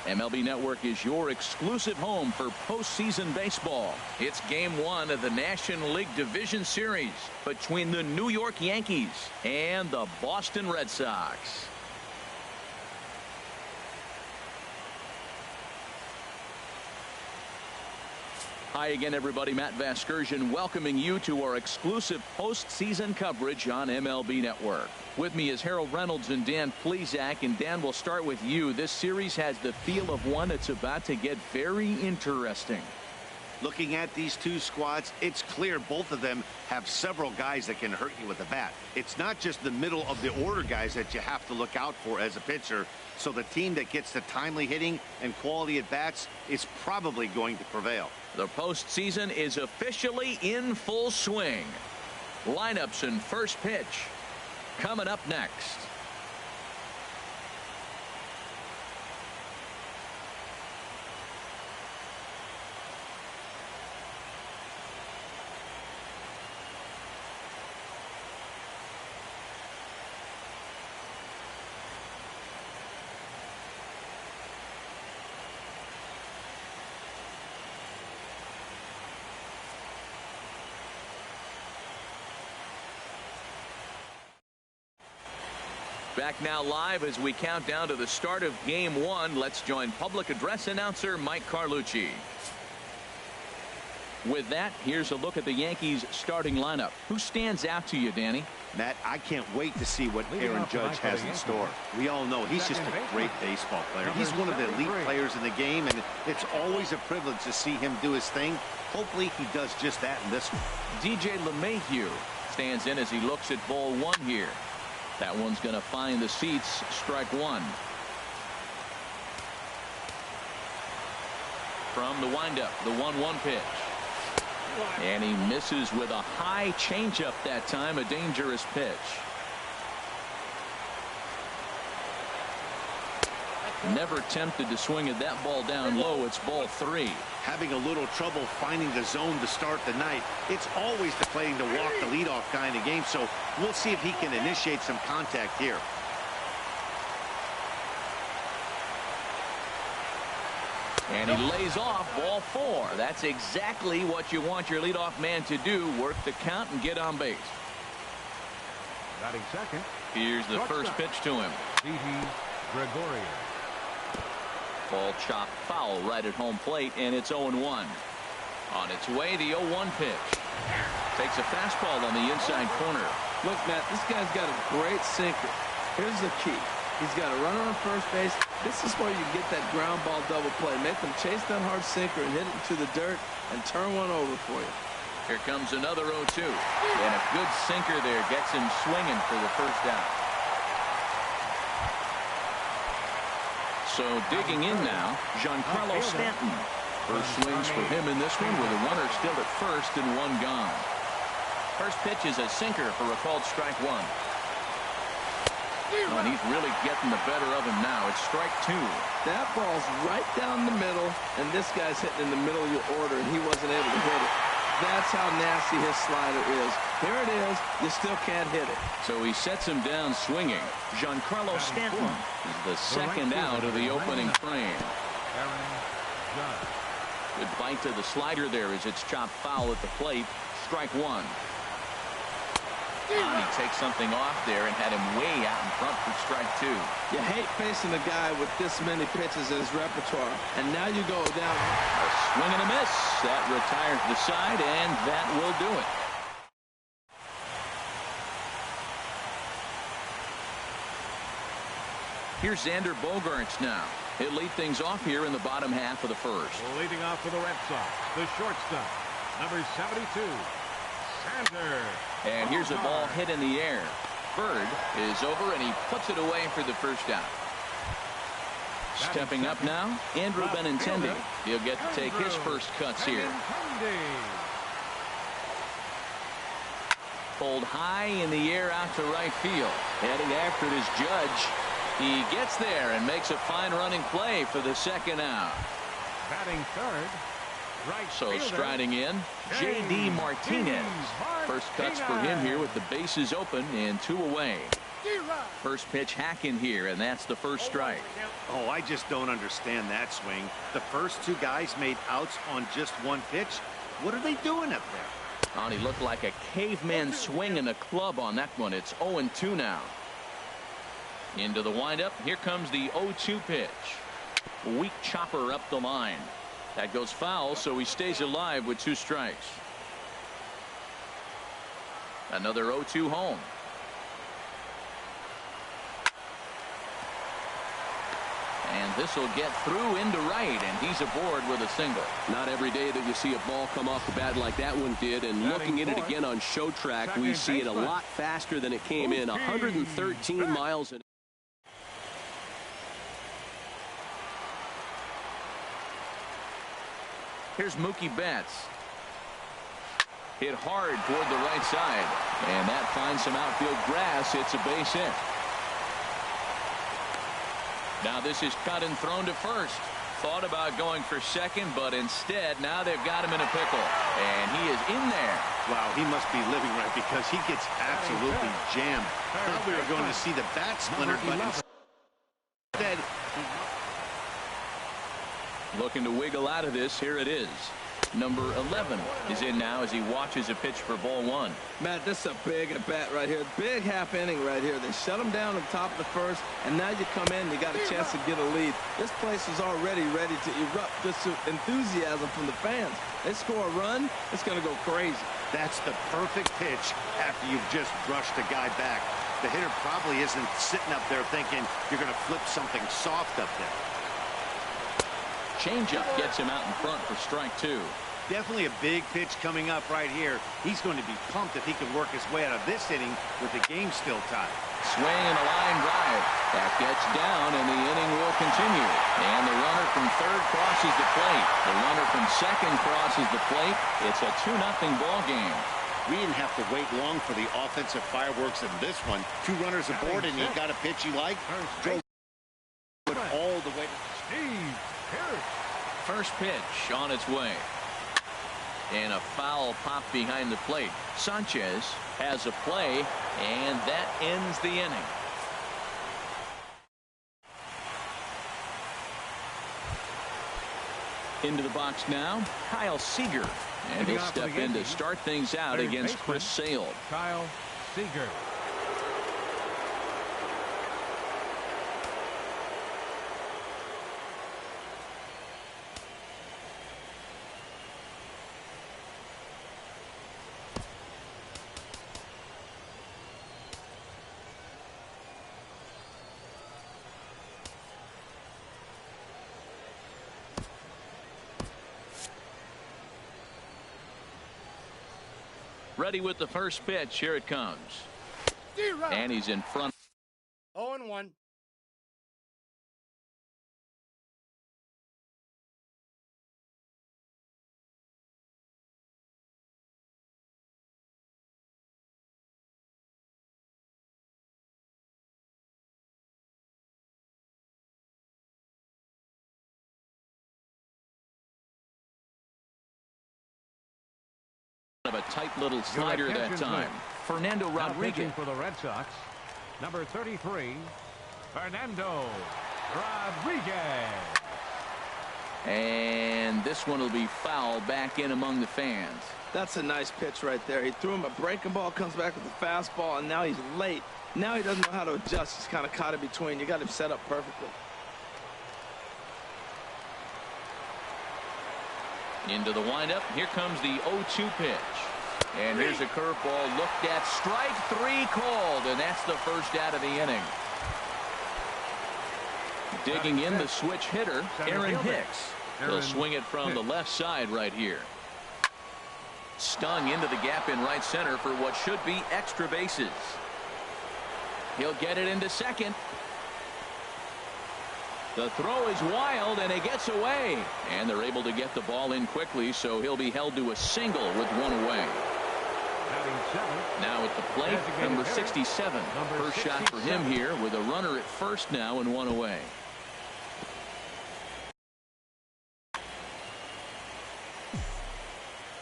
MLB Network is your exclusive home for postseason baseball. It's Game 1 of the National League Division Series between the New York Yankees and the Boston Red Sox. Hi again, everybody. Matt Vasgersian welcoming you to our exclusive postseason coverage on MLB Network. With me is Harold Reynolds and Dan Plesac. And Dan, we'll start with you. This series has the feel of one that's about to get very interesting. Looking at these two squads, it's clear both of them have several guys that can hurt you with the bat. It's not just the middle of the order guys that you have to look out for as a pitcher. So the team that gets the timely hitting and quality at bats is probably going to prevail. The postseason is officially in full swing. Lineups and first pitch coming up next. Back now live as we count down to the start of Game 1. Let's join public address announcer Mike Carlucci. With that, here's a look at the Yankees starting lineup. Who stands out to you, Danny? Matt, I can't wait to see what Aaron Judge has in store. We all know he's just a great baseball player. He's one of the elite players in the game, and it's always a privilege to see him do his thing. Hopefully he does just that in this one. DJ LeMahieu stands in as he looks at ball one here. That one's going to find the seats. Strike one. From the windup, the 1-1 pitch. And he misses with a high changeup that time. A dangerous pitch. Never tempted to swing at that ball down low. It's ball 3. Having a little trouble finding the zone to start the night. It's always the playing to walk the leadoff guy in the game, so we'll see if he can initiate some contact here. And he lays off ball 4. That's exactly what you want your leadoff man to do. Work the count and get on base. Batting second. Here's the first pitch to him. Gregorian. Ball chopped foul right at home plate, and it's 0-1. On its way, the 0-1 pitch. Takes a fastball on the inside corner. Look, Matt, this guy's got a great sinker. Here's the key. He's got a runner on first base. This is where you get that ground ball double play. Make them chase that hard sinker and hit it to the dirt and turn one over for you. Here comes another 0-2. And a good sinker there gets him swinging for the first out. So digging in now, Giancarlo Stanton. First swings for him in this one with a runner still at first and one gone. First pitch is a sinker for a called strike one. Oh, and he's really getting the better of him now. It's strike 2. That ball's right down the middle, and this guy's hitting in the middle of your order, and he wasn't able to hit it. That's how nasty his slider is. Here it is. You still can't hit it. So he sets him down swinging. Giancarlo Stanton is the second out of the opening frame. Good bite to the slider there as it's chopped foul at the plate. Strike 1. And he takes something off there and had him way out in front for strike 2. You hate facing a guy with this many pitches in his repertoire. And now you go down. A swing and a miss. That retires the side, and that will do it. Here's Xander Bogaerts now. He'll lead things off here in the bottom half of the first. Leading off for the Red Sox, the shortstop, number 72, Xander. And here's a ball hit in the air. Bird is over, and he puts it away for the first out. Stepping up now, Andrew Benintendi. He'll get to take his first cuts here. Pulled high in the air out to right field. Heading after it is Judge. He gets there and makes a fine running play for the second out. Batting third, right So fielder, striding in, J.D. Martinez. First cuts for him here with the bases open and 2 away. First pitch hacking here, and that's the first strike. Oh, I just don't understand that swing. The first two guys made outs on just one pitch. What are they doing up there? Oh, he looked like a caveman swinging a club on that one. It's 0-2 now. Into the windup. Here comes the 0-2 pitch. Weak chopper up the line. That goes foul, so he stays alive with 2 strikes. Another 0-2 home. And this will get through into right, and he's aboard with a single. Not every day that you see a ball come off the bat like that one did. And looking at it again on show track, we see it a lot faster than it came in. 113 miles an hour. Here's Mookie Betts. Hit hard toward the right side, and that finds some outfield grass. It's a base hit. Now this is cut and thrown to first. Thought about going for second, but instead now they've got him in a pickle, and he is in there. Wow, he must be living right because he gets absolutely jammed. Thought we were going to see the bat splintered, but instead looking to wiggle out of this. Here it is. Number 11 is in now as he watches a pitch for ball 1. Matt, this is a big at bat right here. Big half inning right here. They shut him down at the top of the first, and now you come in and you got a chance to get a lead. This place is already ready to erupt. This enthusiasm from the fans. They score a run, it's going to go crazy. that's the perfect pitch after you've just brushed a guy back. The hitter probably isn't sitting up there thinking you're going to flip something soft up there. Changeup gets him out in front for strike 2. Definitely a big pitch coming up right here. He's going to be pumped if he can work his way out of this inning with the game still tied. Swing and a line drive. That gets down, and the inning will continue. And the runner from third crosses the plate. The runner from second crosses the plate. It's a 2-0 ball game. We didn't have to wait long for the offensive fireworks in this one. 2 runners aboard, and you got a pitch you like. Drove it all the way to Steve Pierce. First pitch on its way. And a foul pop behind the plate. Sanchez has a play, and that ends the inning. Into the box now, Kyle Seager. And he'll step in to start things out against Chris Sale. Kyle Seager. Ready with the first pitch. Here it comes. And he's in front. 0-1. Of a tight little slider that time. Fernando Rodriguez for the Red Sox. Number 33, Fernando Rodriguez. And this one will be foul back in among the fans. That's a nice pitch right there. He threw him a breaking ball, comes back with a fastball, and now he's late. Now he doesn't know how to adjust. He's kind of caught in between. You got him set up perfectly. Into the windup. Here comes the 0-2 pitch. And here's a curveball looked at. Strike 3 called, and that's the first out of the inning. Digging in the switch hitter, Aaron Hicks. He'll swing it from the left side right here. Stung into the gap in right center for what should be extra bases. He'll get it into second. The throw is wild, and it gets away. And they're able to get the ball in quickly, so he'll be held to a single with one away. Now at the plate, number 67. First shot for him here with a runner at first now and one away.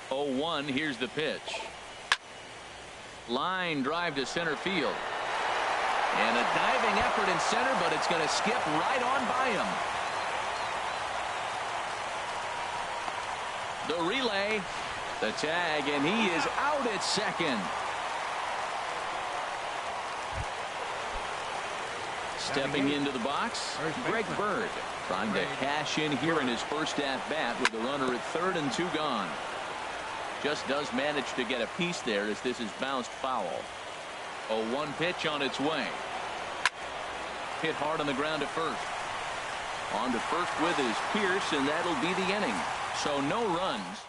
Oh, 1. Here's the pitch. Line drive to center field. And a diving effort in center, but it's going to skip right on by him. The relay, the tag, and he is out at second. Stepping into the box, Greg Bird trying to cash in here in his first at-bat with a runner at third and 2 gone. Just does manage to get a piece there as this is bounced foul. A 1 pitch on its way. Hit hard on the ground at first. On to first with is Pierce, and that'll be the inning. So no runs.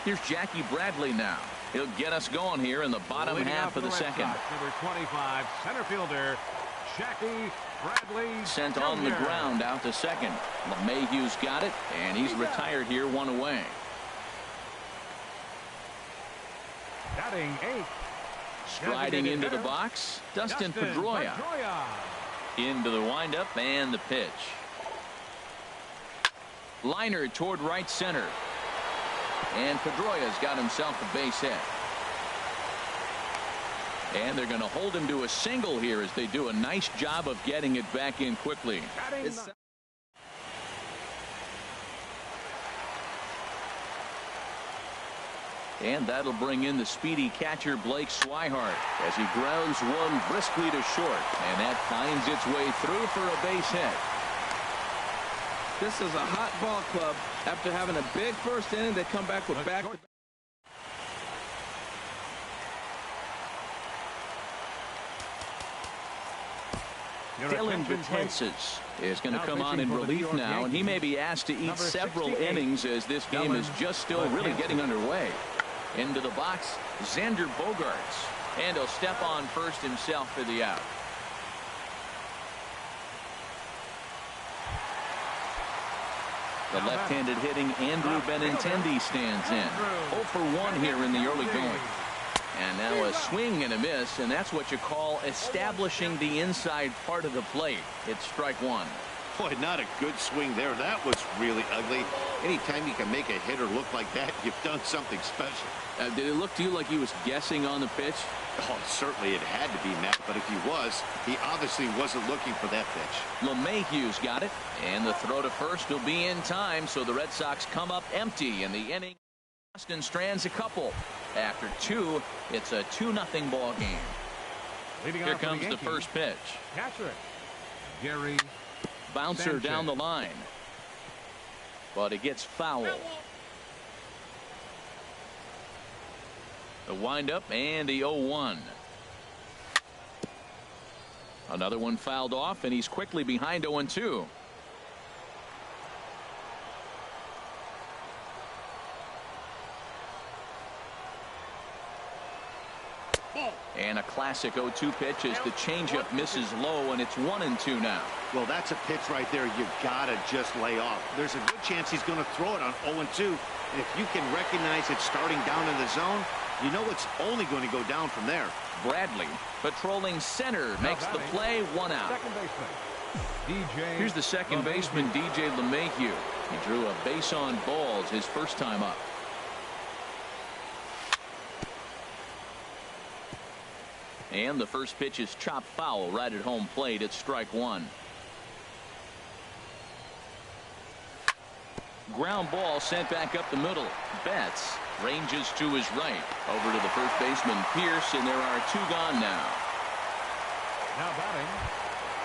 Here's Jackie Bradley now. He'll get us going here in the bottom half of the second. Number 25, center fielder, Jackie Bradley. Sent on the ground out to second. LeMahieu's got it, and he's retired here, 1 away. Batting 8. Striding into the box, Dustin Pedroia. Into the windup and the pitch. Liner toward right center. And Pedroia's got himself a base hit. And they're going to hold him to a single here as they do a nice job of getting it back in quickly. And that'll bring in the speedy catcher Blake Swihart as he grounds one briskly to short. And that finds its way through for a base hit. This is a hot ball club. After having a big first inning, they come back with back-to-back. Dylan Betances is going to come on in relief now, and he may be asked to eat several innings as this game is just still really getting underway. Into the box, Xander Bogaerts, and he'll step on first himself for the out. The left-handed hitting Andrew Benintendi stands in. 0 for 1 here in the early going. And now a swing and a miss, and that's what you call establishing the inside part of the plate. It's strike 1. Boy, not a good swing there. That was really ugly. Anytime you can make a hitter look like that, you've done something special. Did it look to you like he was guessing on the pitch? Oh, certainly it had to be, Matt, but if he was, he obviously wasn't looking for that pitch. LeMahieu's got it, and the throw to first will be in time, so the Red Sox come up empty in the inning. Boston strands a couple. After 2, it's a 2-0 ball game. Here comes the first pitch. Catcher, Gary. Bouncer down the line. But it gets foul. The windup and the 0-1. Another one fouled off, and he's quickly behind 0-2. And a classic 0-2 pitch as the changeup misses low, and it's 1-2 now. Well, that's a pitch right there you've got to just lay off. There's a good chance he's going to throw it on 0-2. And if you can recognize it starting down in the zone, you know it's only going to go down from there. Bradley patrolling center makes the play, 1 out. Here's the second baseman, DJ LeMahieu. He drew a base on balls his first time up. And the first pitch is chopped foul right at home plate. It's strike 1. Ground ball sent back up the middle. Betts ranges to his right. Over to the first baseman, Pierce, and there are 2 gone now. Now batting,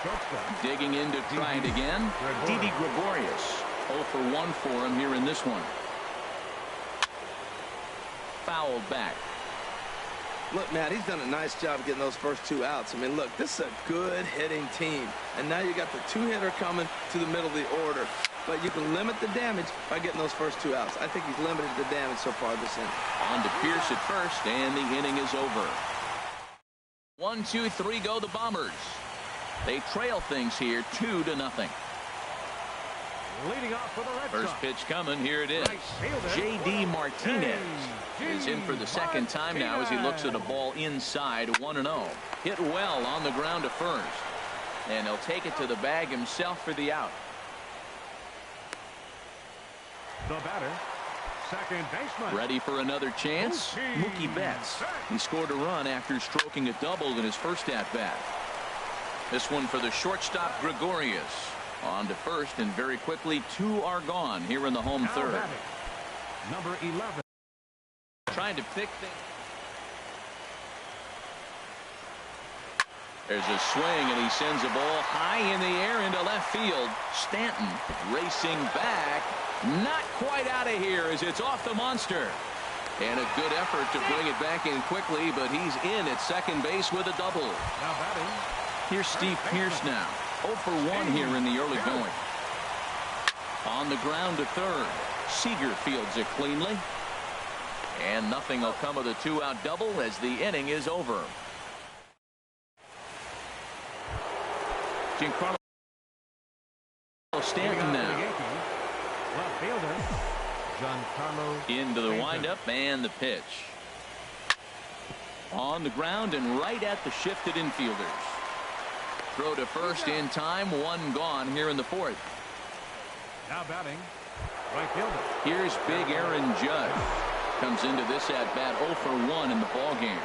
shortstop. Digging in to try it again. Didi Gregorius. 0 for 1 for him here in this one. Fouled back. Look, Matt, he's done a nice job of getting those first 2 outs. I mean, look, this is a good hitting team. And now you got the 2-hitter coming to the middle of the order. But you can limit the damage by getting those first 2 outs. I think he's limited the damage so far this inning. On to Pierce at first, and the inning is over. 1, 2, 3 go the Bombers. They trail things here 2-0. Leading off for the Red First Sox. pitch coming. Here it is. J.D. Martinez is in for the second time now as he looks at a ball inside. 1-0. Hit well on the ground to first. And he'll take it to the bag himself for the out. The batter, second baseman. Ready for another chance? Mookie Betts. He scored a run after stroking a double in his first at-bat. This one for the shortstop, Gregorius. On to first, and very quickly, 2 are gone here in the home third. Number 11. Trying to pick things. There's a swing, and he sends a ball high in the air into left field. Stanton racing back. Not quite out of here as it's off the monster. And a good effort to bring it back in quickly, but he's in at second base with a double. Now batting. Here's Steve Pearce now. 0 for 1 here in the early going. On the ground to third. Seager fields it cleanly. And nothing will come of the 2-out double as the inning is over. Giancarlo Stanton now. Left fielder, Giancarlo Into the windup and the pitch. On the ground and right at the shifted infielders. Throw to first in time. 1 gone here in the fourth. Now batting, right fielder. Here's big Aaron Judge. Comes into this at bat 0 for 1 in the ball game.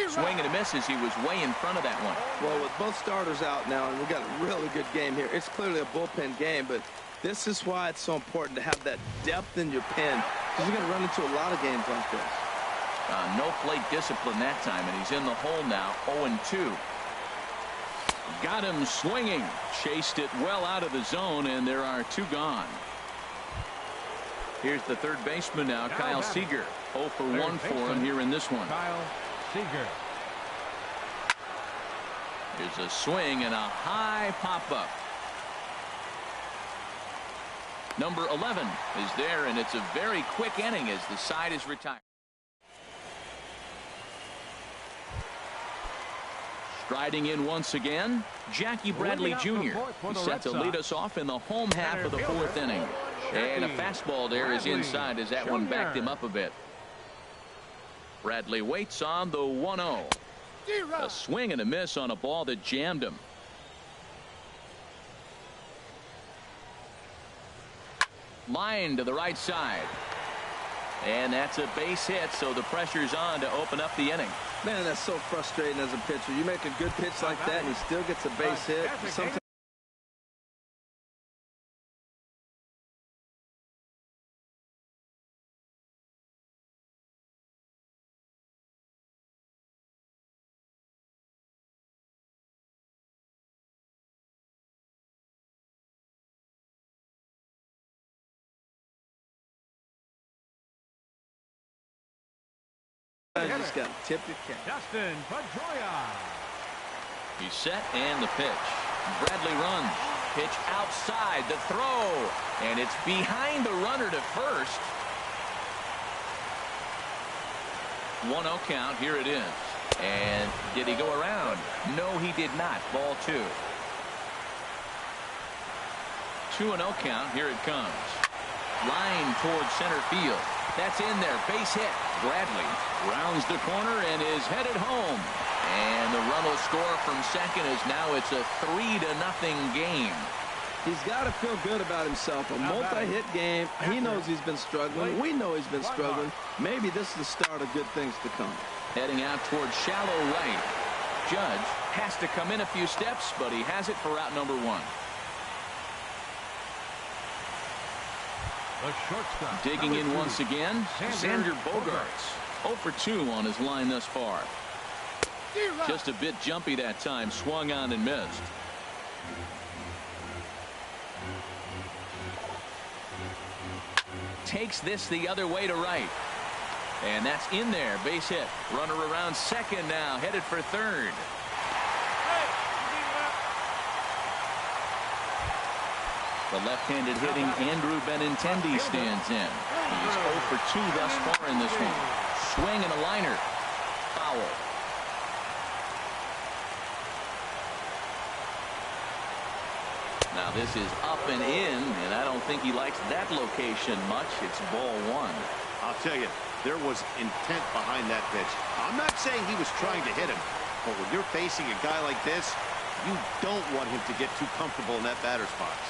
Swing and a miss as he was way in front of that one. Well, with both starters out now, and we got a really good game here. It's clearly a bullpen game, but this is why it's so important to have that depth in your pen, because you're going to run into a lot of games like this. No plate discipline that time, and he's in the hole now. 0-2. Got him swinging. Chased it well out of the zone, and there are 2 gone. Here's the third baseman now, Kyle Seager. 0 for 1 for him here in this one. Kyle Seager. Here's a swing and a high pop-up. Number 11 is there, and it's a very quick inning as the side is retired. Striding in once again, Jackie Bradley Jr. He's set to lead us off in the home half of the 4th inning. And a fastball there is inside as that one backed him up a bit. Bradley waits on the 1-0. A swing and a miss on a ball that jammed him. Line to the right side. And that's a base hit, so the pressure's on to open up the inning. Man, that's so frustrating as a pitcher. You make a good pitch like that, and he still gets a base hit. Sometimes you just got to tip your cap. Justin Pedroia. He's set and the pitch. Bradley runs. Pitch outside the throw. And it's behind the runner to first. 1-0 count. Here it is. And did he go around? No, he did not. Ball 2. 2-0 count. Here it comes. Line towards center field. That's in there. Base hit. Bradley rounds the corner and is headed home. And the run will score from second as now it's a 3-0 game. He's got to feel good about himself. A multi-hit game. He knows he's been struggling. We know he's been struggling. Maybe this is the start of good things to come. Heading out towards shallow right. Judge has to come in a few steps, but he has it for out number 1. The shortstop. Digging in once again, Xander Bogaerts. 0 for 2 on his line thus far. Just a bit jumpy that time. Swung on and missed. Takes this the other way to right. And that's in there. Base hit. Runner around second now. Headed for third. The left-handed hitting Andrew Benintendi stands in. He's 0 for 2 thus far in this one. Swing and a liner. Foul. Now this is up and in, and I don't think he likes that location much. It's ball 1. I'll tell you, there was intent behind that pitch. I'm not saying he was trying to hit him, but when you're facing a guy like this, you don't want him to get too comfortable in that batter's box.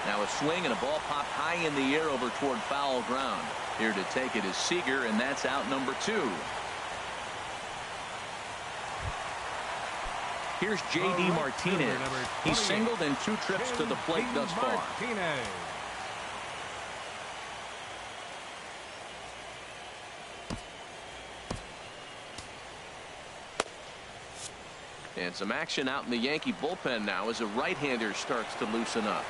Now a swing and a ball popped high in the air over toward foul ground. Here to take it is Seager, and that's out number 2. Here's J.D. Martinez. He's singled in 2 trips to the plate thus far. And some action out in the Yankee bullpen now as a right-hander starts to loosen up.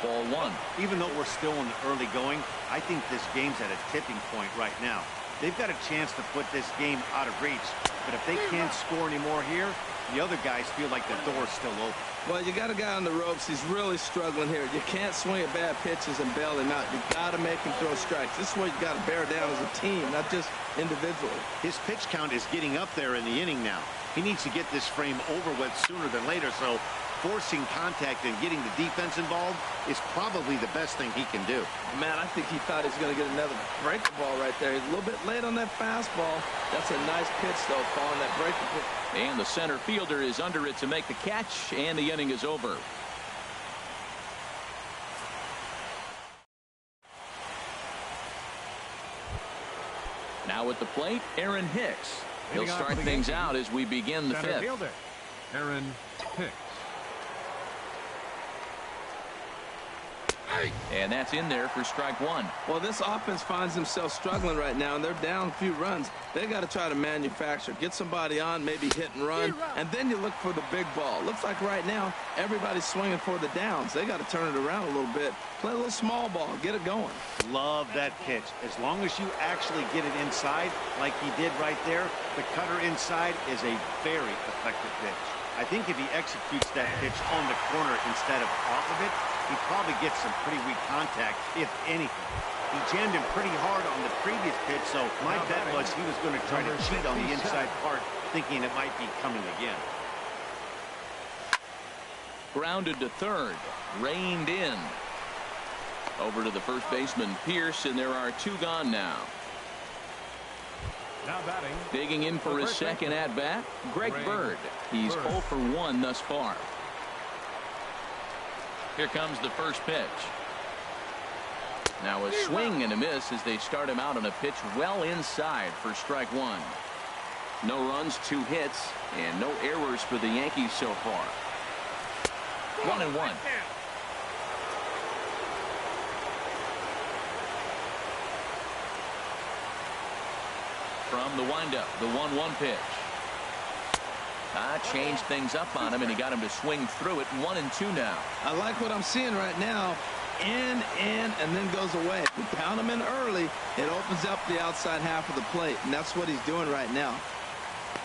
Ball 1. Even though we're still in the early going, I think this game's at a tipping point right now. They've got a chance to put this game out of reach, but if they can't score anymore here, the other guys feel like the door's still open. Well, you got a guy on the ropes. He's really struggling here. You can't swing at bad pitches and bail him out. You got to make him throw strikes. This is what you got to bear down as a team, not just individually. His pitch count is getting up there in the inning now. He needs to get this frame over with sooner than later, so forcing contact and getting the defense involved is probably the best thing he can do. Man, I think he thought he was going to get another breaker ball right there. He's a little bit late on that fastball. That's a nice pitch, though, following that breaker pitch. And the center fielder is under it to make the catch, and the inning is over. Now at the plate, Aaron Hicks. He'll start things out as we begin the 5th. Fielder, Aaron Hicks. And that's in there for strike 1. Well, this offense finds themselves struggling right now, and they're down a few runs. They got to try to manufacture, get somebody on, maybe hit and run, and then you look for the big ball. Looks like right now everybody's swinging for the downs. They got to turn it around a little bit, play a little small ball, get it going. Love that pitch. As long as you actually get it inside like he did right there, the cutter inside is a very effective pitch. I think if he executes that pitch on the corner instead of off of it, he probably gets some pretty weak contact, if anything. He jammed him pretty hard on the previous pitch, so my bet was he was going to try to cheat on the inside part, thinking it might be coming again. Grounded to third, reined in. Over to the first baseman, Pierce, and there are 2 gone now. Now batting. Digging in for his second at-bat, Greg Bird. He's 0 for 1 thus far. Here comes the first pitch. Now a swing and a miss as they start him out on a pitch well inside for strike 1. No runs, 2 hits, and no errors for the Yankees so far. 1-1. From the windup, the 1-1 pitch. Changed things up on him, and he got him to swing through it. 1-2 now. I like what I'm seeing right now. In, and then goes away. If you pound him in early, it opens up the outside half of the plate, and that's what he's doing right now.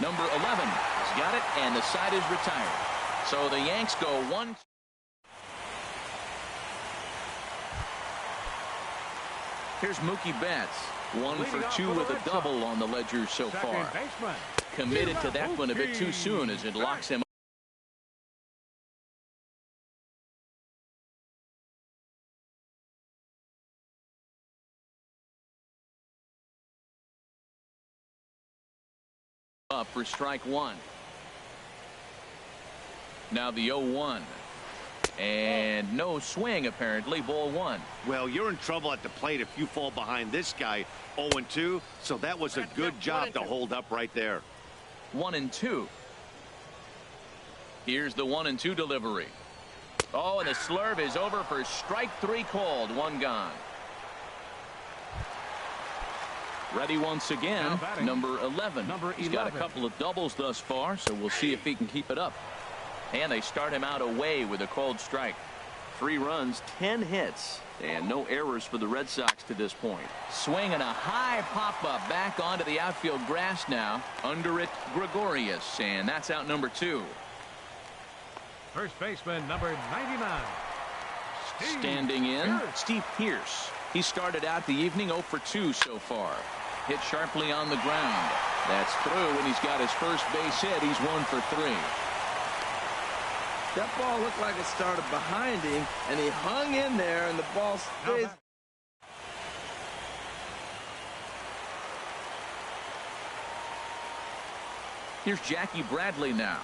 Number 11 has got it, and the side is retired. So the Yanks go 1. Here's Mookie Betts. 1 for 2 with a double on the ledger so far. Committed to that one a bit too soon as it locks him up for strike 1. Now the 0-1. And no swing, apparently. Ball 1. Well, you're in trouble at the plate if you fall behind this guy 0-2, so that was a good job to hold up right there. 1-2. Here's the 1-2 delivery. Oh, and the slurve is over for strike 3 called. 1 gone. Ready once again, number 11. He's got a couple of doubles thus far, so we'll see if he can keep it up. And they start him out away with a called strike. 3 runs, 10 hits, and no errors for the Red Sox to this point. Swing and a high pop-up back onto the outfield grass now. Under it, Gregorius, and that's out number 2. First baseman, number 99. Standing in, Steve Pierce. He started out the evening 0 for 2 so far. Hit sharply on the ground. That's through, and he's got his first base hit. He's 1 for 3. That ball looked like it started behind him, and he hung in there, and the ball stays. Here's Jackie Bradley now,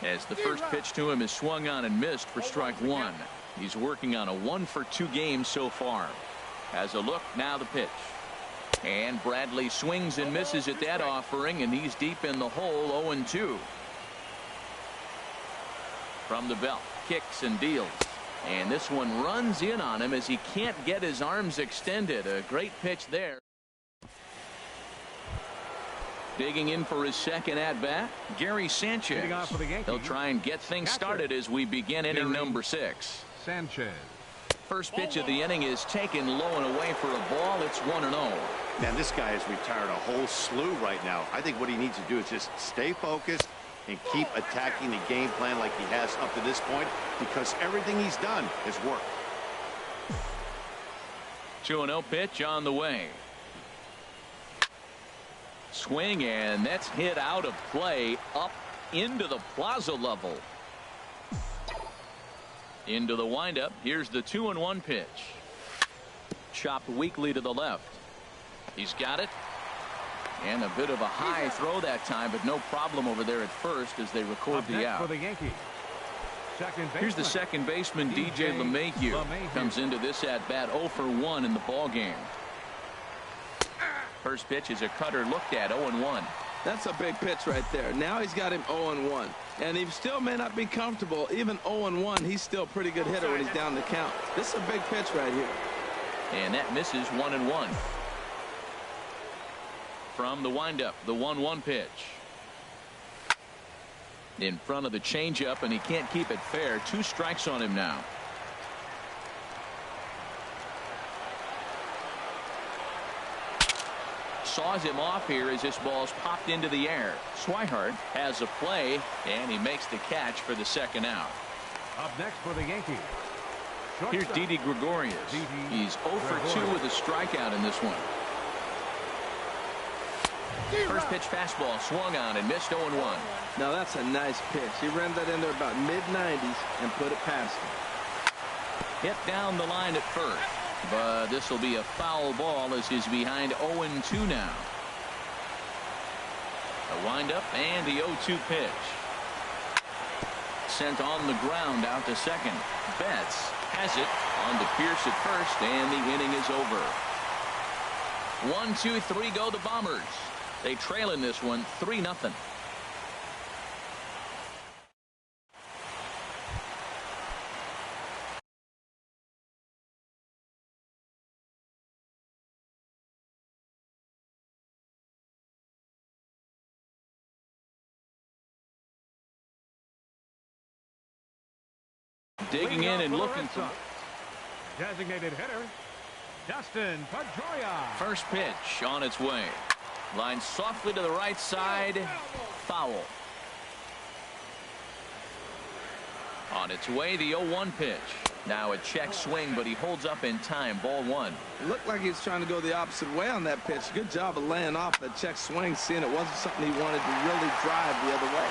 as the first pitch to him is swung on and missed for strike 1. He's working on a 1-for-2 game so far. As a look, now the pitch. And Bradley swings and misses at that offering, and he's deep in the hole, 0-2. From the belt, kicks and deals. And this one runs in on him as he can't get his arms extended. A great pitch there. Digging in for his second at-bat, Gary Sanchez. They'll try and get things started as we begin inning number 6. Sanchez. First pitch of the inning is taken low and away for a ball. It's 1-0. Man, this guy has retired a whole slew right now. I think what he needs to do is just stay focused and keep attacking the game plan like he has up to this point, because everything he's done has worked. 2-0 pitch on the way. Swing, and that's hit out of play up into the plaza level. Into the windup. Here's the 2-1 pitch. Chopped weakly to the left. He's got it. And a bit of a high throw that time, but no problem over there at first as they record the out. For the Yankees. Here's the second baseman, DJ LeMahieu. Comes into this at bat 0-for-1 in the ball game. First pitch is a cutter looked at, 0-1. That's a big pitch right there. Now he's got him 0-1. And he still may not be comfortable. Even 0-1, he's still a pretty good hitter when he's down the count. This is a big pitch right here. And that misses, 1-1. From the windup, the 1-1 pitch. In front of the changeup, and he can't keep it fair. 2 strikes on him now. Saws him off here as this ball's popped into the air. Swihart has a play, and he makes the catch for the second out. Up next for the Yankees. Here's Didi Gregorius. He's 0-for-2 with a strikeout in this one. First pitch fastball swung on and missed, 0-1. Now that's a nice pitch. He ran that in there about mid-90s and put it past him. Hit down the line at first, but this will be a foul ball as he's behind 0-2 now. A windup and the 0-2 pitch. Sent on the ground out to second. Betts has it on to Pierce at first, and the inning is over. 1, 2, 3 go the Bombers. They trail in this one 3-0. Digging in and looking for designated hitter Dustin Pedroia. first pitch on its way. Line softly to the right side. Foul. On its way, the 0-1 pitch. Now a check swing, but he holds up in time. Ball 1. It looked like he was trying to go the opposite way on that pitch. Good job of laying off that check swing, seeing it wasn't something he wanted to really drive the other way.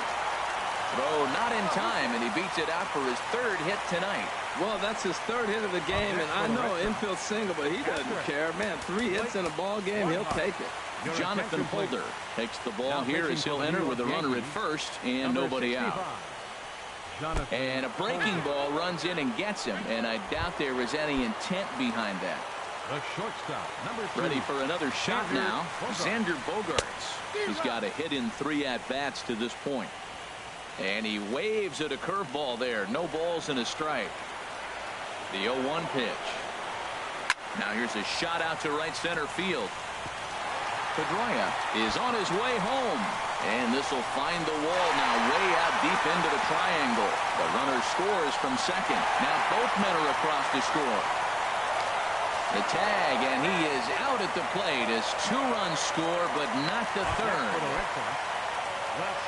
Throw not in time, and he beats it out for his 3rd hit tonight. Well, that's his 3rd hit of the game, and I know infield single, but he doesn't care. Man, 3 hits in a ball game, he'll take it. Jonathan Holder takes the ball here as he'll enter with a runner at first and nobody out. And a breaking ball runs in and gets him, and I doubt there was any intent behind that. The shortstop, number 3. Ready for another shot now. Xander Bogaerts. He's got a hit in 3 at-bats to this point. And he waves at a curveball there. No balls and a strike. The 0-1 pitch. Now here's a shot out to right center field. Pedroia is on his way home. And this will find the wall now way out deep into the triangle. The runner scores from second. Now both men are across to score. The tag, and he is out at the plate as 2 runs score, but not the 3rd.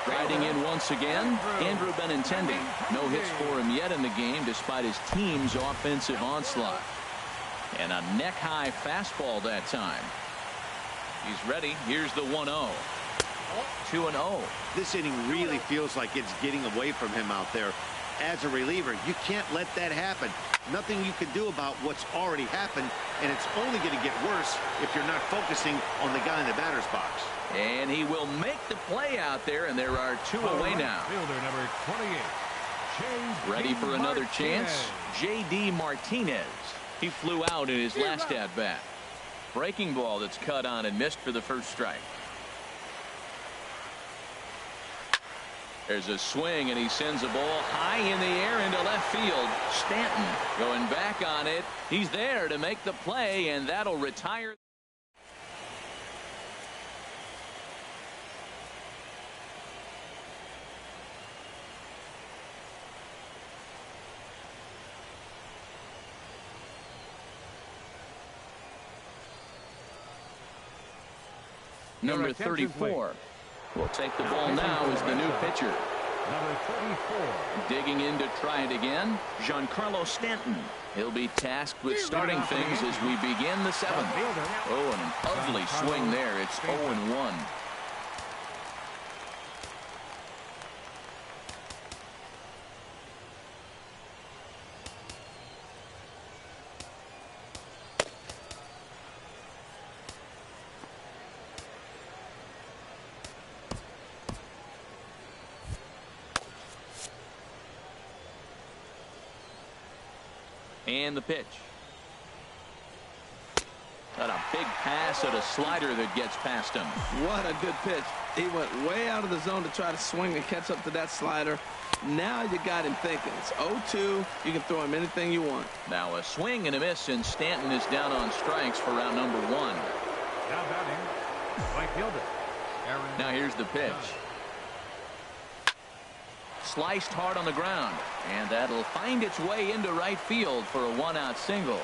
Riding in once again, Andrew Benintendi. No hits for him yet in the game despite his team's offensive onslaught. And a neck-high fastball that time. He's ready. Here's the 1-0. 2-0. This inning really feels like it's getting away from him out there. As a reliever, you can't let that happen. Nothing you can do about what's already happened, and it's only going to get worse if you're not focusing on the guy in the batter's box. And he will make the play out there, and there are 2 away now. Fielder number 28, Ready for another chance? J.D. Martinez. He flew out in his last at-bat. Breaking ball that's cut on and missed for the first strike. There's a swing, and he sends a ball high in the air into left field. Stanton going back on it. He's there to make the play, and that'll retire. Number 34 will take the ball now as the new pitcher. Number 34. Digging in to try it again, Giancarlo Stanton. He'll be tasked with starting things as we begin the seventh. Oh, and an ugly swing there. It's 0-1. And the pitch. Got a big pass at a slider that gets past him. What a good pitch. He went way out of the zone to try to swing and catch up to that slider. Now you got him thinking. It's 0-2. You can throw him anything you want. Now a swing and a miss, and Stanton is down on strikes for round number 1. Now batting, right fielder. Now here's the pitch. Sliced hard on the ground, and that'll find its way into right field for a 1-out single.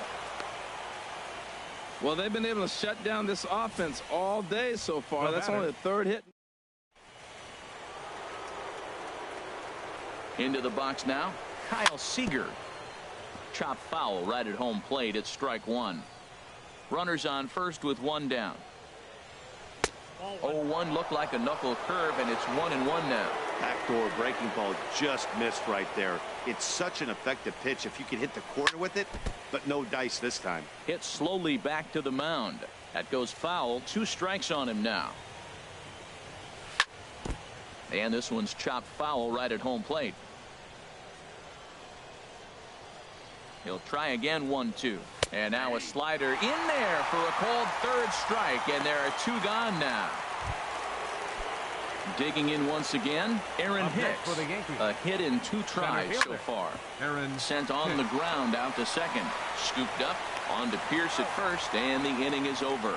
Well, they've been able to shut down this offense all day so far. That's only the third hit. Into the box now, Kyle Seager. Chop foul right at home plate at strike 1. Runners on first with 1 down. 0-1 looked like a knuckle curve, and it's 1-1 now. Backdoor breaking ball just missed right there. It's such an effective pitch if you can hit the corner with it, but no dice this time. Hit slowly back to the mound. That goes foul. 2 strikes on him now. And this one's chopped foul right at home plate. He'll try again. 1-2. And now a slider in there for a called third strike, and there are 2 gone now. Digging in once again, Aaron Hicks. A hit in 2 tries so far. Sent on the ground out to second. Scooped up onto Pierce at first, and the inning is over.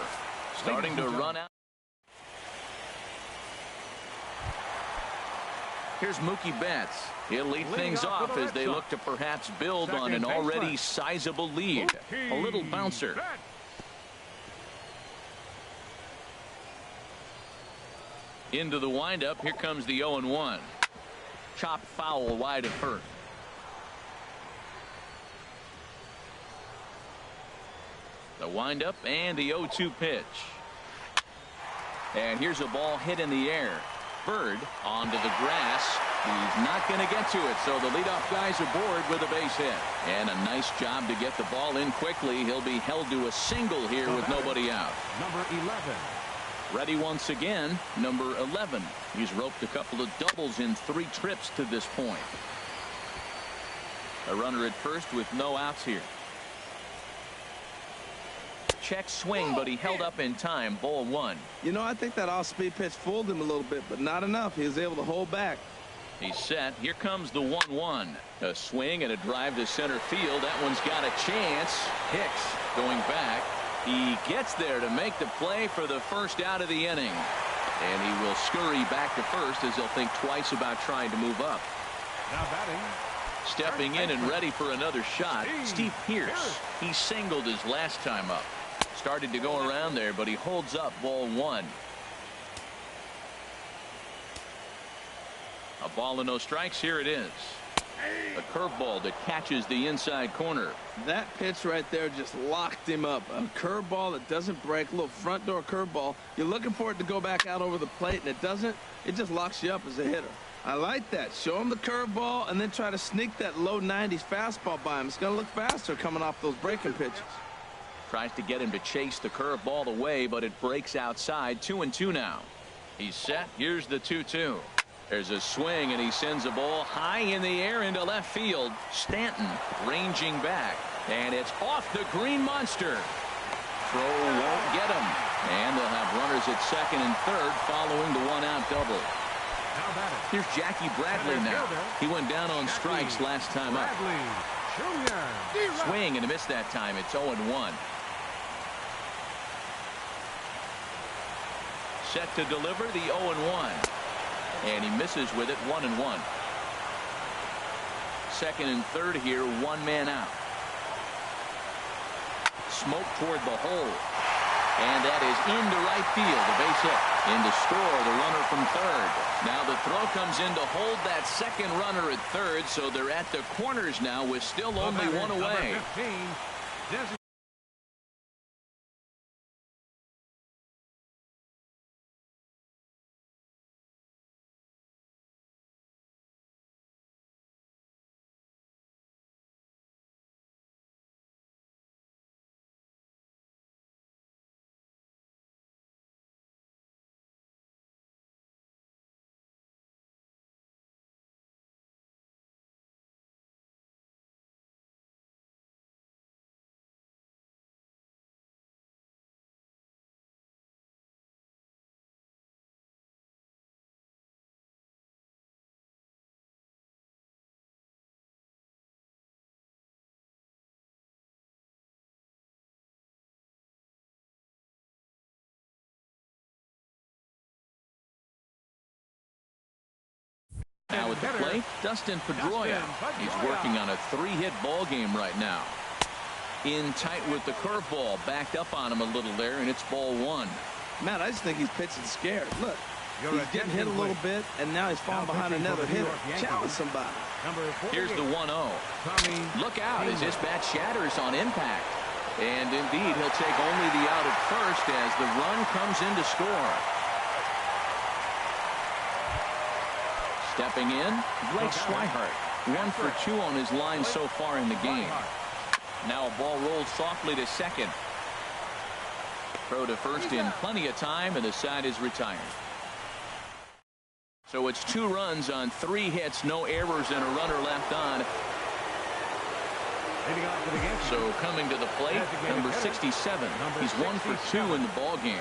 Starting to run out. Here's Mookie Betts. He'll lead things off as they look to perhaps build on an already sizable lead. A little bouncer. Into the windup. Here comes the 0-1. Chopped foul wide of first. The windup and the 0-2 pitch. And here's a ball hit in the air. Bird onto the grass. He's not going to get to it, so the leadoff guy's aboard with a base hit. And a nice job to get the ball in quickly. He'll be held to a single here with nobody out. Number 11. Ready once again, number 11. He's roped a couple of doubles in 3 trips to this point. A runner at first with no outs here. Check swing, but he held up in time. Ball 1. You know, I think that off-speed pitch fooled him a little bit, but not enough. He was able to hold back. He's set. Here comes the 1-1. A swing and a drive to center field. That one's got a chance. Hicks going back. He gets there to make the play for the first out of the inning. And he will scurry back to first as he'll think twice about trying to move up. Now batting. Stepping in and ready for another shot, Steve Pierce. He singled his last time up. Started to go around there, but he holds up. Ball 1. A ball and no strikes. Here it is. A curveball that catches the inside corner. That pitch right there just locked him up. A curveball that doesn't break. A little front door curveball. You're looking for it to go back out over the plate, and it doesn't. It just locks you up as a hitter. I like that. Show him the curveball and then try to sneak that low 90s fastball by him. It's going to look faster coming off those breaking pitches. Tries to get him to chase the curveball away, but it breaks outside. 2-2 now. He's set. Here's the 2-2. There's a swing, and he sends a ball high in the air into left field. Stanton ranging back, and it's off the green monster. Throw won't get him, and they'll have runners at second and third following the one-out double. Here's Jackie Bradley now. He went down on strikes last time up. Swing and a miss that time. It's 0-1. Set to deliver the 0-1. And he misses with it. 1-1. Second and third here, one man out. Smoke toward the hole. And that is into right field. A base hit. In to score the runner from third. Now the throw comes in to hold that second runner at third, so they're at the corners now with still only one away. Now at the plate, Dustin Pedroia. He's working on a three-hit ball game right now. In tight with the curveball, backed up on him a little there, and it's ball one. Man, I just think he's pitching scared. Look, he's getting hit a little bit, and now he's falling behind another hitter. Challenge somebody. Here's the 1-0. Look out as this bat shatters on impact. And indeed, he'll take only the out at first as the run comes in to score. Stepping in, Blake Swihart. 1 for 2 on his line so far in the game. Now a ball rolled softly to second. Throw to first in plenty of time, and the side is retired. So it's 2 runs on 3 hits, no errors, and a runner left on. So coming to the plate, number 67. He's 1 for 2 in the ball game.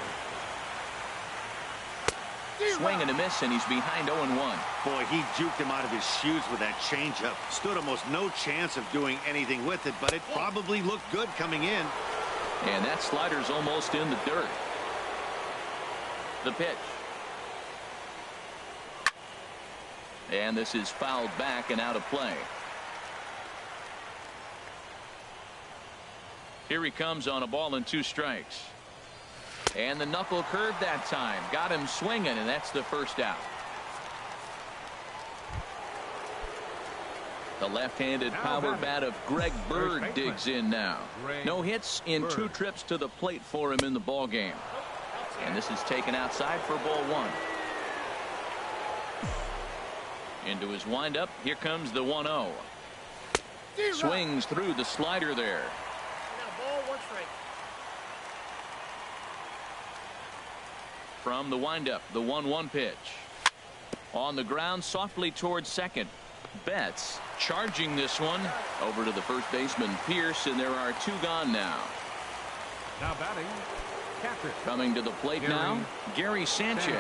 Swing and a miss, and he's behind 0-1. Boy, he juked him out of his shoes with that changeup. Stood almost no chance of doing anything with it, but it probably looked good coming in. And that slider's almost in the dirt. The pitch. And this is fouled back and out of play. Here he comes on a ball and 2 strikes. And the knuckle curve that time. Got him swinging, and that's the first out. The left-handed power bat of Greg Bird digs in now. No hits in 2 trips to the plate for him in the ball game. And this is taken outside for ball 1. Into his windup. Here comes the 1-0. Swings through the slider there. From the windup, the 1-1 pitch. On the ground, softly towards second. Betts charging this one over to the first baseman Pierce, and there are 2 gone now. Now batting, catcher. Coming to the plate now, Gary Sanchez.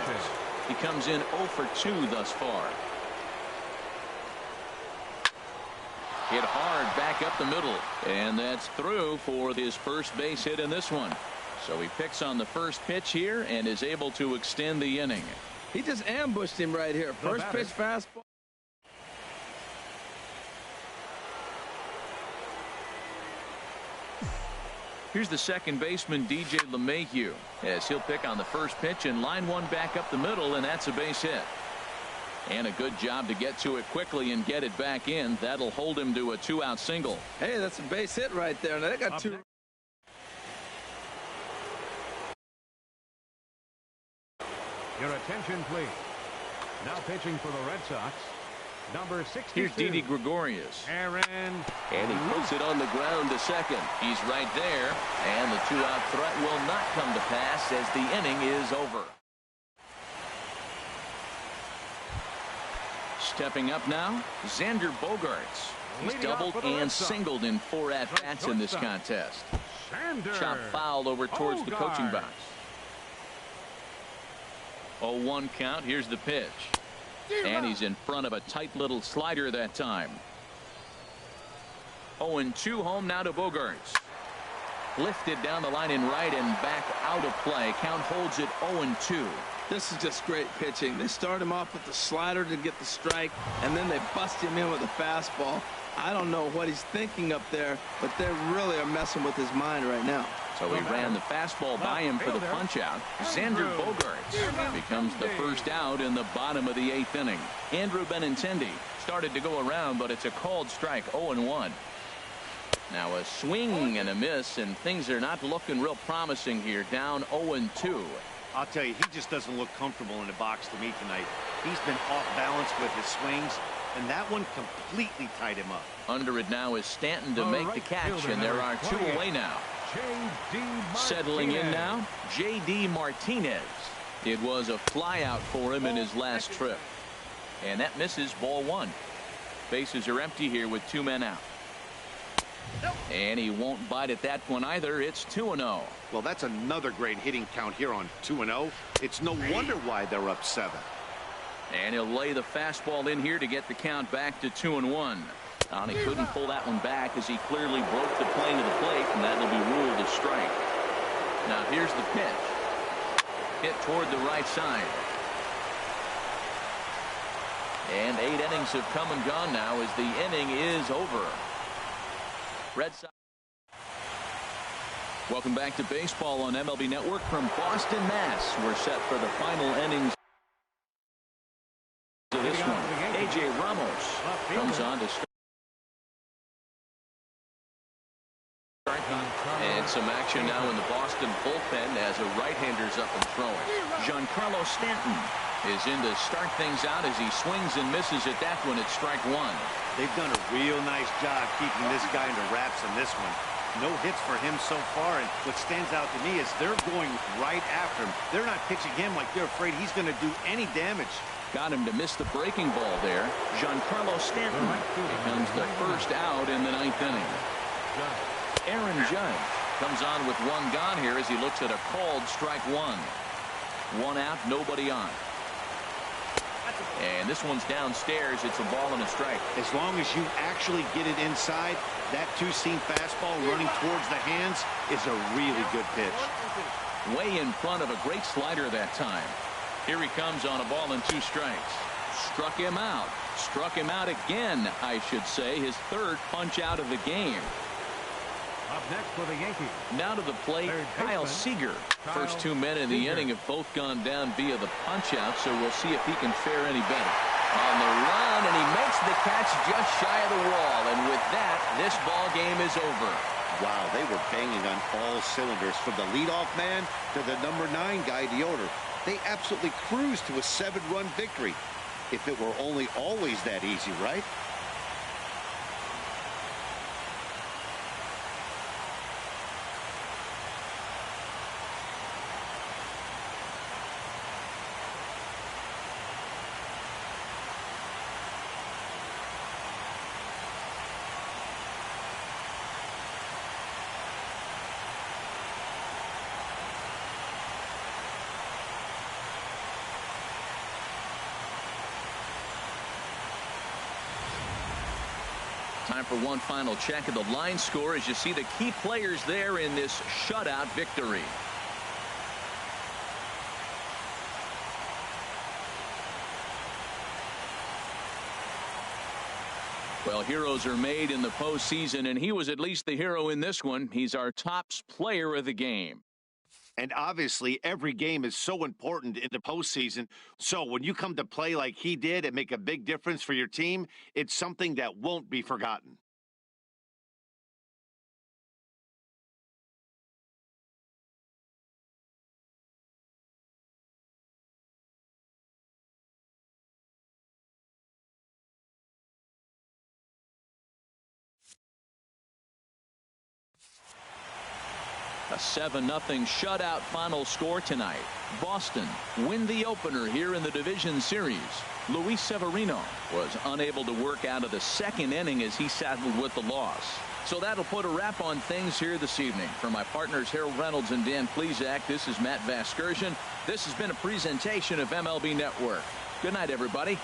He comes in 0 for 2 thus far. Hit hard back up the middle, and that's through for his first base hit in this one. So he picks on the first pitch here and is able to extend the inning. He just ambushed him right here. First pitch fastball. Here's the second baseman, DJ LeMahieu, as he'll pick on the first pitch and line one back up the middle, and that's a base hit. And a good job to get to it quickly and get it back in. That'll hold him to a 2-out single. Hey, that's a base hit right there. Now they got 2. Your attention, please. Now pitching for the Red Sox, number 62. Here's Didi Gregorius. And he puts it on the ground to second. He's right there, and the 2-out threat will not come to pass as the inning is over. Stepping up now, Xander Bogaerts. He's doubled and singled in 4 at-bats in this contest. Chop foul over towards the coaching box. 0-1 count. Here's the pitch. And he's in front of a tight little slider that time. 0-2 home now to Bogaerts. Lifted down the line in right and back out of play. Count holds it 0-2. This is just great pitching. They start him off with the slider to get the strike, and then they bust him in with a fastball. I don't know what he's thinking up there, but they really are messing with his mind right now. So he ran the fastball by him for the punch out. Xander Bogaerts becomes the first out in the bottom of the 8th inning. Andrew Benintendi started to go around, but it's a called strike. 0-1. Now a swing and a miss, and things are not looking real promising here. Down 0-2. I'll tell you, he just doesn't look comfortable in the box to me tonight. He's been off balance with his swings, and that one completely tied him up. Under it now is Stanton to make the catch, and there are 2 away now. Settling in now, J.D. Martinez. It was a flyout for him in his last trip. And that misses, ball 1. Bases are empty here with 2 men out. And he won't bite at that one either. It's 2-0. Well, that's another great hitting count here on 2-0. It's no wonder why they're up 7. And he'll lay the fastball in here to get the count back to 2-1. And he couldn't pull that one back as he clearly broke the plane of the plate, and that'll be ruled a strike. Now here's the pitch. Hit toward the right side. And 8 innings have come and gone now as the inning is over. Red Sox. Welcome back to baseball on MLB Network from Boston, Mass. We're set for the final innings of this one. A.J. Ramos comes on to start. And some action now in the Boston bullpen as a right-hander's up and throwing. Giancarlo Stanton is in to start things out as he swings and misses at that one at strike 1. They've done a real nice job keeping this guy under wraps in this one. No hits for him so far, and what stands out to me is they're going right after him. They're not pitching him like they're afraid he's going to do any damage. Got him to miss the breaking ball there. Giancarlo Stanton becomes the first out in the 9th inning. Aaron Judge comes on with 1 gone here as he looks at a called strike 1. 1 out, nobody on. And this one's downstairs. It's a ball and a strike. As long as you actually get it inside, that 2-seam fastball running towards the hands is a really good pitch. Way in front of a great slider that time. Here he comes on a ball and 2 strikes. Struck him out. Struck him out again, I should say. His 3rd punch out of the game. Up next for the Yankees. Now to the plate, Kyle Seager. First 2 men in the inning have both gone down via the punch out, so we'll see if he can fare any better. On the run, and he makes the catch just shy of the wall, and with that, this ball game is over. Wow, they were banging on all cylinders from the leadoff man to the number 9 guy, the owner. They absolutely cruised to a 7-run victory. If it were only always that easy, right? Time for one final check of the line score as you see the key players there in this shutout victory. Well, heroes are made in the postseason, and he was at least the hero in this one. He's our top player of the game. And obviously, every game is so important in the postseason. So when you come to play like he did and make a big difference for your team, it's something that won't be forgotten. A 7-0 shutout final score tonight. Boston win the opener here in the division series. Luis Severino was unable to work out of the second inning as he saddled with the loss. So that'll put a wrap on things here this evening. For my partners Harold Reynolds and Dan Plesac, this is Matt Vasgersian. This has been a presentation of MLB Network. Good night, everybody.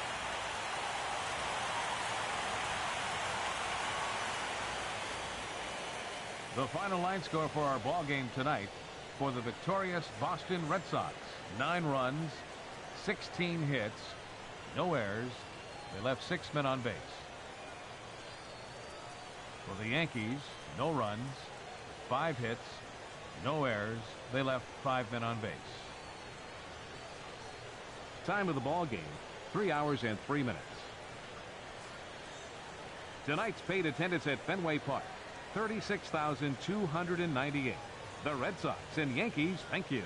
The final line score for our ball game tonight for the victorious Boston Red Sox: 9 runs, 16 hits, no errors. They left 6 men on base. For the Yankees, no runs, 5 hits, no errors. They left 5 men on base. Time of the ball game, 3 hours and 3 minutes. Tonight's paid attendance at Fenway Park, 36,298. The Red Sox and Yankees, thank you.